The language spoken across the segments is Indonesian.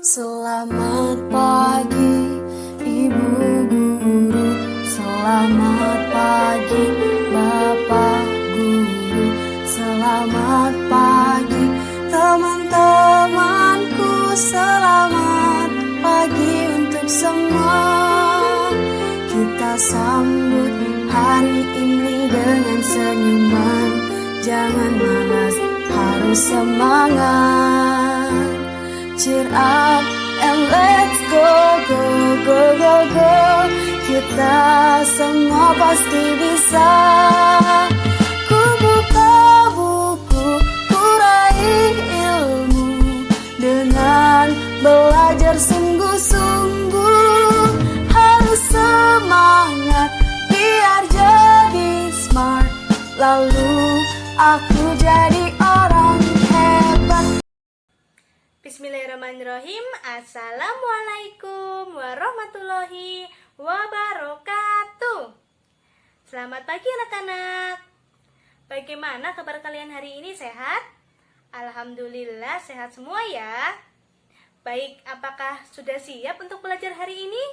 Selamat pagi, Ibu Guru. Selamat pagi, Bapak Guru. Selamat pagi, teman-temanku. Selamat pagi untuk semua. Kita sambut hari ini dengan senyuman. Jangan malas, harus semangat. Cheer up and let's go, go, go, go, go. Kita semua pasti bisa. Ku buka buku, ku raih ilmu dengan belajar sungguh-sungguh. Harus semangat biar jadi smart. Lalu aku jadi orang hebat. Bismillahirrahmanirrahim. Assalamualaikum warahmatullahi wabarakatuh. Selamat pagi anak-anak. Bagaimana kabar kalian hari ini, sehat? Alhamdulillah sehat semua ya. Baik, apakah sudah siap untuk belajar hari ini?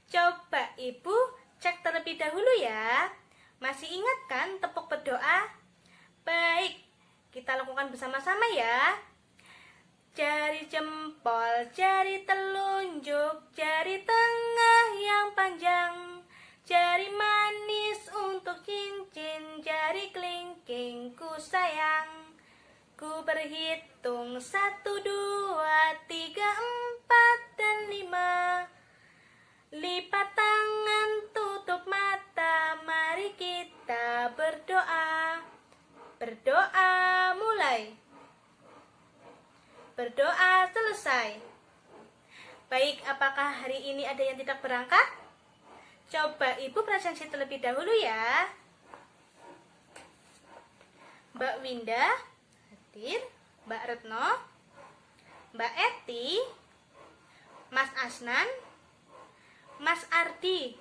Coba Ibu cek terlebih dahulu ya. Masih ingat kan tepuk berdoa? Baik, kita lakukan bersama-sama ya. Jari jempol, jari telunjuk, jari tengah yang panjang, jari manis untuk cincin, jari kelingking ku sayang. Ku berhitung 1, 2, 3, 4, dan 5. Lipat tangan, tutup mata, mari kita berdoa. Berdoa mulai. Berdoa selesai. Baik, apakah hari ini ada yang tidak berangkat? Coba Ibu presensi terlebih dahulu ya. Mbak Winda hadir, Mbak Retno, Mbak Eti, Mas Asnan, Mas Ardi.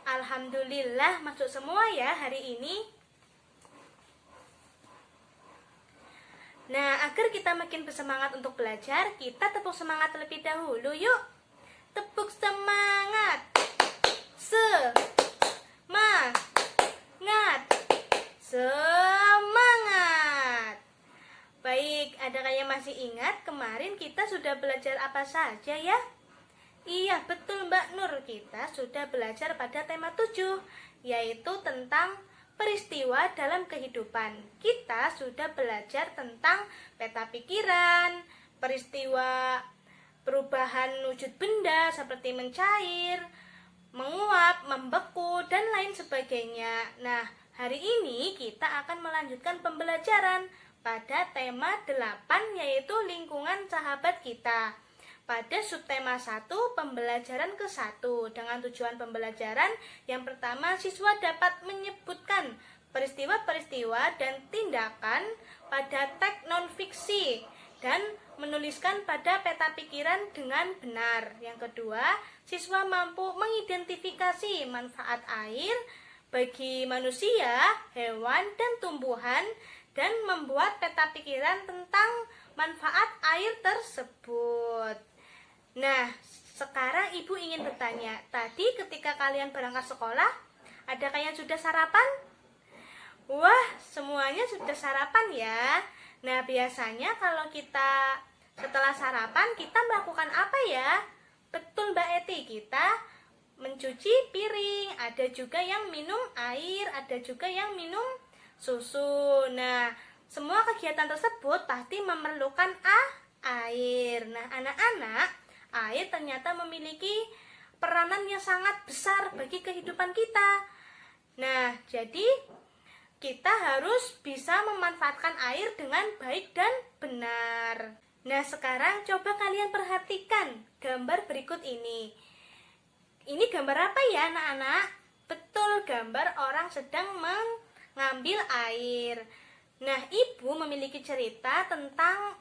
Alhamdulillah masuk semua ya hari ini. Nah, agar kita makin bersemangat untuk belajar, kita tepuk semangat terlebih dahulu yuk. Tepuk semangat. Semangat. Semangat. Baik, adakah yang masih ingat kemarin kita sudah belajar apa saja ya? Iya, betul Mbak Nur. Kita sudah belajar pada tema 7, yaitu tentang peristiwa dalam kehidupan. Kita sudah belajar tentang peta pikiran, peristiwa perubahan wujud benda seperti mencair, menguap, membeku, dan lain sebagainya. Nah, hari ini kita akan melanjutkan pembelajaran pada tema 8, yaitu lingkungan sahabat kita. Pada subtema 1, pembelajaran ke-1, dengan tujuan pembelajaran yang pertama, siswa dapat menyebutkan peristiwa-peristiwa dan tindakan pada teks non-fiksi dan menuliskan pada peta pikiran dengan benar. Yang kedua, siswa mampu mengidentifikasi manfaat air bagi manusia, hewan, dan tumbuhan dan membuat peta pikiran tentang manfaat air tersebut. Nah, sekarang Ibu ingin bertanya, tadi ketika kalian berangkat sekolah, adakah yang sudah sarapan? Wah, semuanya sudah sarapan ya. Nah, biasanya kalau kita setelah sarapan, kita melakukan apa ya? Betul Mbak Eti, kita mencuci piring, ada juga yang minum air, ada juga yang minum susu. Nah, semua kegiatan tersebut pasti memerlukan air. Nah, anak-anak, air ternyata memiliki peranan yang sangat besar bagi kehidupan kita. Nah, jadi kita harus bisa memanfaatkan air dengan baik dan benar. Nah, sekarang coba kalian perhatikan gambar berikut ini. Ini gambar apa ya, anak-anak? Betul, gambar orang sedang mengambil air. Nah, Ibu memiliki cerita tentang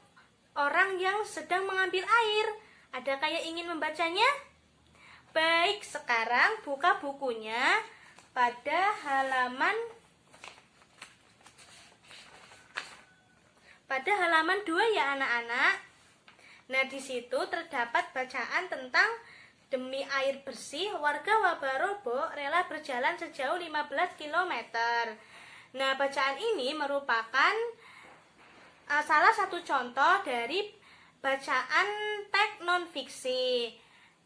orang yang sedang mengambil air. Adakah yang ingin membacanya? Baik, sekarang buka bukunya pada halaman 2 ya anak-anak. Nah, di situ terdapat bacaan tentang demi air bersih, warga Wabarobo rela berjalan sejauh 15 km. Nah, bacaan ini merupakan salah satu contoh dari bacaan teks non-fiksi.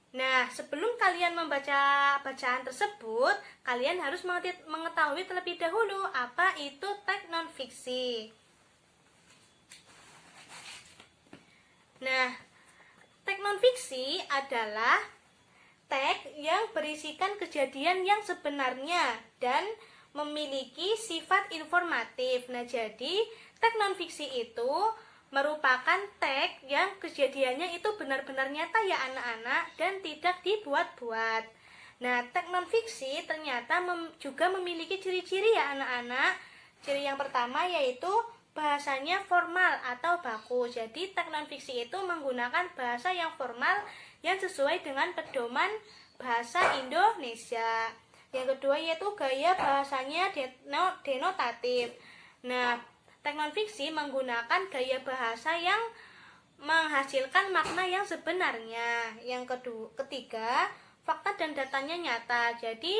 Nah, sebelum kalian membaca bacaan tersebut, kalian harus mengetahui terlebih dahulu apa itu teks non-fiksi. Nah, teks non-fiksi adalah teks yang berisikan kejadian yang sebenarnya dan memiliki sifat informatif. Nah, jadi teks non-fiksi itu merupakan teks yang kejadiannya itu benar-benar nyata ya anak-anak dan tidak dibuat-buat. Nah, teks non-fiksi ternyata juga memiliki ciri-ciri ya anak-anak. Ciri yang pertama yaitu bahasanya formal atau baku. Jadi teks non-fiksi itu menggunakan bahasa yang formal yang sesuai dengan pedoman bahasa Indonesia. Yang kedua yaitu gaya bahasanya denotatif. Nah, teks non-fiksi menggunakan gaya bahasa yang menghasilkan makna yang sebenarnya. Yang ketiga, fakta dan datanya nyata. Jadi,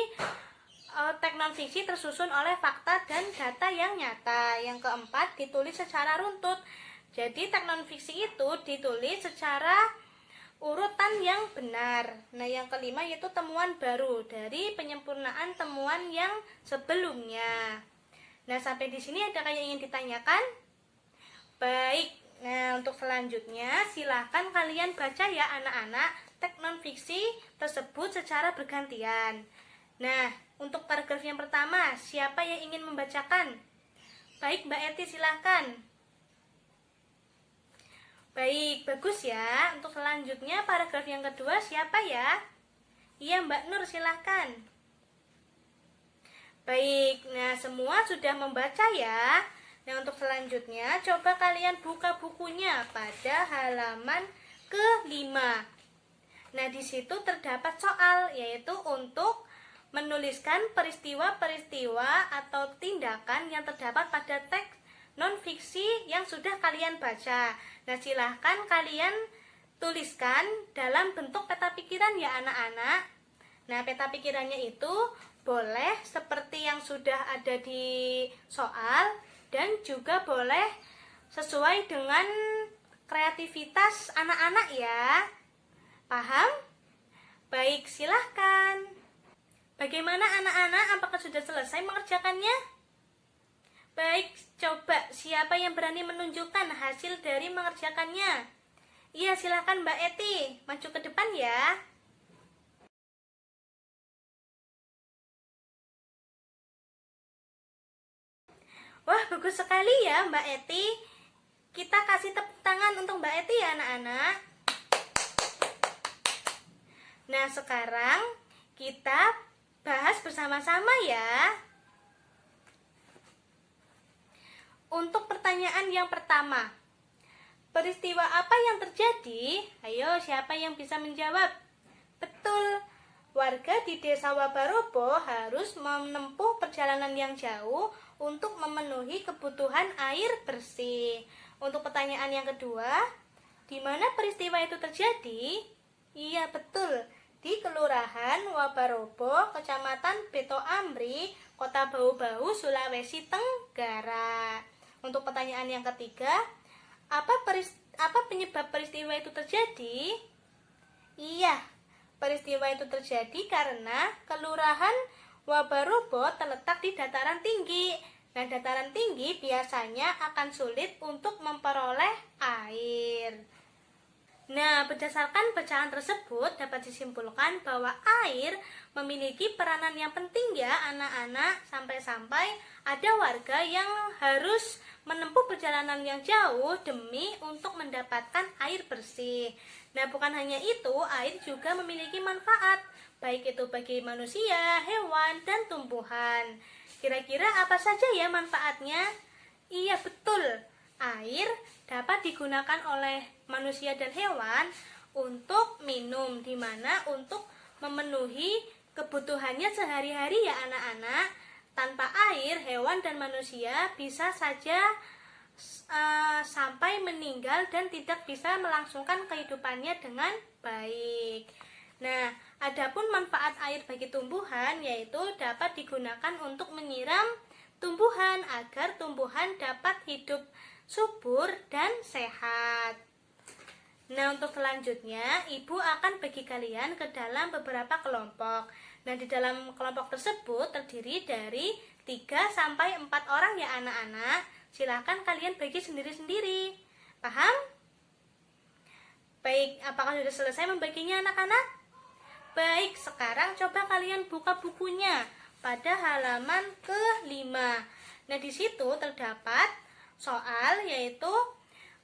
teks non-fiksi tersusun oleh fakta dan data yang nyata. Yang keempat, ditulis secara runtut. Jadi, teks non-fiksi itu ditulis secara urutan yang benar. Nah, yang kelima yaitu temuan baru dari penyempurnaan temuan yang sebelumnya. Nah, sampai di sini ada yang ingin ditanyakan? Baik, nah untuk selanjutnya silahkan kalian baca ya anak-anak teks non-fiksi tersebut secara bergantian. Nah, untuk paragraf yang pertama, siapa yang ingin membacakan? Baik, Mbak Eti silahkan. Baik, bagus ya. Untuk selanjutnya paragraf yang kedua siapa ya? Iya, Mbak Nur silahkan. Baik, nah semua sudah membaca ya. Nah, untuk selanjutnya coba kalian buka bukunya pada halaman ke-5. Nah, di situ terdapat soal yaitu untuk menuliskan peristiwa-peristiwa atau tindakan yang terdapat pada teks non-fiksi yang sudah kalian baca. Nah, silahkan kalian tuliskan dalam bentuk peta pikiran ya anak-anak. Nah, peta pikirannya itu boleh seperti yang sudah ada di soal dan juga boleh sesuai dengan kreativitas anak-anak ya. Paham? Baik, silahkan. Bagaimana anak-anak? Apakah sudah selesai mengerjakannya? Baik, coba siapa yang berani menunjukkan hasil dari mengerjakannya? Iya, silahkan Mbak Eti, maju ke depan ya. Wah, bagus sekali ya Mbak Eti. Kita kasih tepuk tangan untuk Mbak Eti ya anak-anak. Nah, sekarang kita bahas bersama-sama ya. Untuk pertanyaan yang pertama, peristiwa apa yang terjadi? Ayo, siapa yang bisa menjawab? Betul, warga di desa Wabarobo harus menempuh perjalanan yang jauh untuk memenuhi kebutuhan air bersih. Untuk pertanyaan yang kedua, di mana peristiwa itu terjadi? Iya, betul, di Kelurahan Wabarobo, Kecamatan Beto Amri, Kota Bau-Bau, Sulawesi Tenggara. Untuk pertanyaan yang ketiga, apa penyebab peristiwa itu terjadi? Iya, peristiwa itu terjadi karena Kelurahan Wabarobo terletak di dataran tinggi. Nah, dataran tinggi biasanya akan sulit untuk memperoleh air. Nah, berdasarkan bacaan tersebut dapat disimpulkan bahwa air memiliki peranan yang penting ya anak-anak, sampai-sampai ada warga yang harus menempuh perjalanan yang jauh demi untuk mendapatkan air bersih. Nah, bukan hanya itu, air juga memiliki manfaat, baik itu bagi manusia, hewan, dan tumbuhan. Kira-kira apa saja ya manfaatnya? Iya, betul. Air dapat digunakan oleh manusia dan hewan untuk minum, di mana untuk memenuhi kebutuhannya sehari-hari ya anak-anak. Tanpa air, hewan dan manusia bisa saja sampai meninggal dan tidak bisa melangsungkan kehidupannya dengan baik. Nah, adapun manfaat air bagi tumbuhan yaitu dapat digunakan untuk menyiram tumbuhan agar tumbuhan dapat hidup subur dan sehat. Nah, untuk selanjutnya, Ibu akan bagi kalian ke dalam beberapa kelompok. Nah, di dalam kelompok tersebut terdiri dari 3-4 orang ya anak-anak. Silakan kalian bagi sendiri-sendiri. Paham? Baik, apakah sudah selesai membaginya anak-anak? Baik, sekarang coba kalian buka bukunya pada halaman ke-5. Nah, di situ terdapat soal yaitu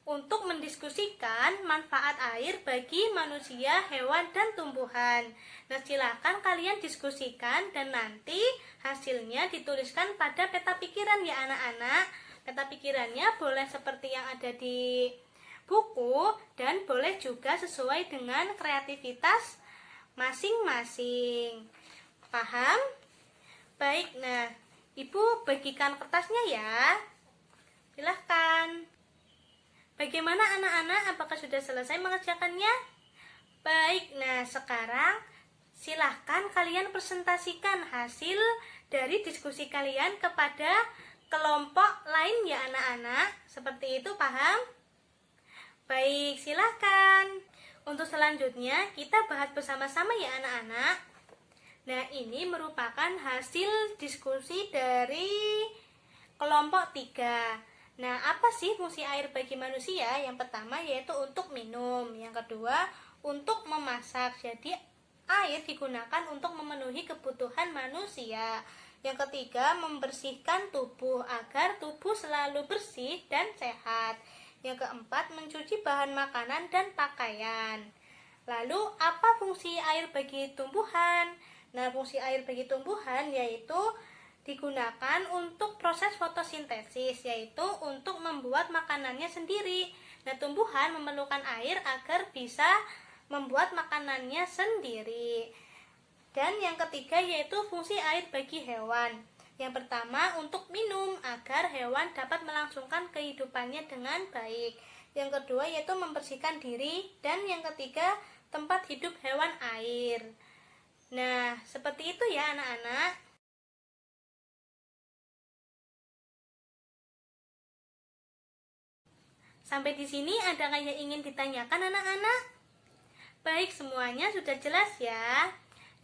untuk mendiskusikan manfaat air bagi manusia, hewan, dan tumbuhan. Nah, silakan kalian diskusikan dan nanti hasilnya dituliskan pada peta pikiran ya anak-anak. Peta pikirannya boleh seperti yang ada di buku dan boleh juga sesuai dengan kreativitas masing-masing. Paham? Baik, nah Ibu bagikan kertasnya ya. Silahkan. Bagaimana anak-anak? Apakah sudah selesai mengerjakannya? Baik, nah sekarang silahkan kalian presentasikan hasil dari diskusi kalian kepada kelompok lain ya anak-anak. Seperti itu, paham? Baik, silahkan. Untuk selanjutnya kita bahas bersama-sama ya anak-anak. Nah, ini merupakan hasil diskusi dari kelompok 3. Nah, apa sih fungsi air bagi manusia? Yang pertama yaitu untuk minum, yang kedua untuk memasak. Jadi air digunakan untuk memenuhi kebutuhan manusia. Yang ketiga membersihkan tubuh agar tubuh selalu bersih dan sehat. Yang keempat mencuci bahan makanan dan pakaian. Lalu apa fungsi air bagi tumbuhan? Nah, fungsi air bagi tumbuhan yaitu digunakan untuk proses fotosintesis, yaitu untuk membuat makanannya sendiri. Nah, tumbuhan memerlukan air agar bisa membuat makanannya sendiri. Dan yang ketiga yaitu fungsi air bagi hewan. Yang pertama untuk minum agar hewan dapat melangsungkan kehidupannya dengan baik. Yang kedua yaitu membersihkan diri. Dan yang ketiga tempat hidup hewan air. Nah, seperti itu ya anak-anak. Sampai di sini adakah yang ingin ditanyakan anak-anak? Baik, semuanya sudah jelas ya.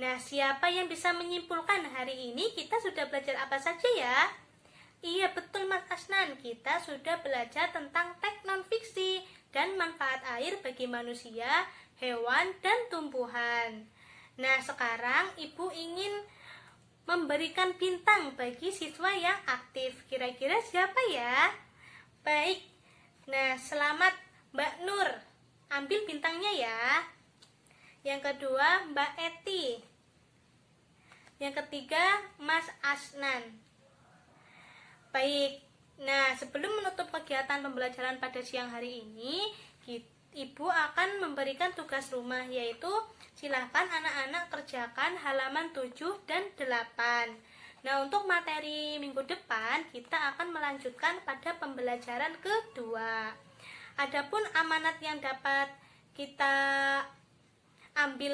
Nah, siapa yang bisa menyimpulkan hari ini kita sudah belajar apa saja ya? Iya, betul Mas Asnan. Kita sudah belajar tentang teks non-fiksi dan manfaat air bagi manusia, hewan, dan tumbuhan. Nah, sekarang Ibu ingin memberikan bintang bagi siswa yang aktif. Kira-kira siapa ya? Baik. Nah, selamat Mbak Nur. Ambil bintangnya ya. Yang kedua, Mbak Eti. Yang ketiga, Mas Asnan. Baik. Nah, sebelum menutup kegiatan pembelajaran pada siang hari ini, Ibu akan memberikan tugas rumah, yaitu silakan anak-anak kerjakan halaman 7 dan 8. Nah, untuk materi minggu depan kita akan melanjutkan pada pembelajaran kedua. Adapun amanat yang dapat kita ambil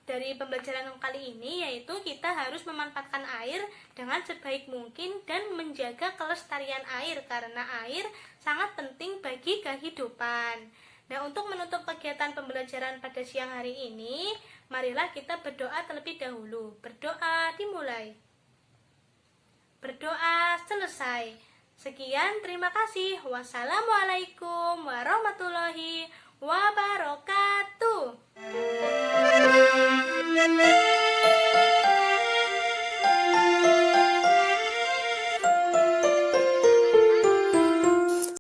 dari pembelajaran kali ini yaitu kita harus memanfaatkan air dengan sebaik mungkin dan menjaga kelestarian air karena air sangat penting bagi kehidupan. Nah, untuk menutup kegiatan pembelajaran pada siang hari ini, marilah kita berdoa terlebih dahulu. Berdoa dimulai. Berdoa selesai. Sekian, terima kasih. Wassalamualaikum warahmatullahi wabarakatuh.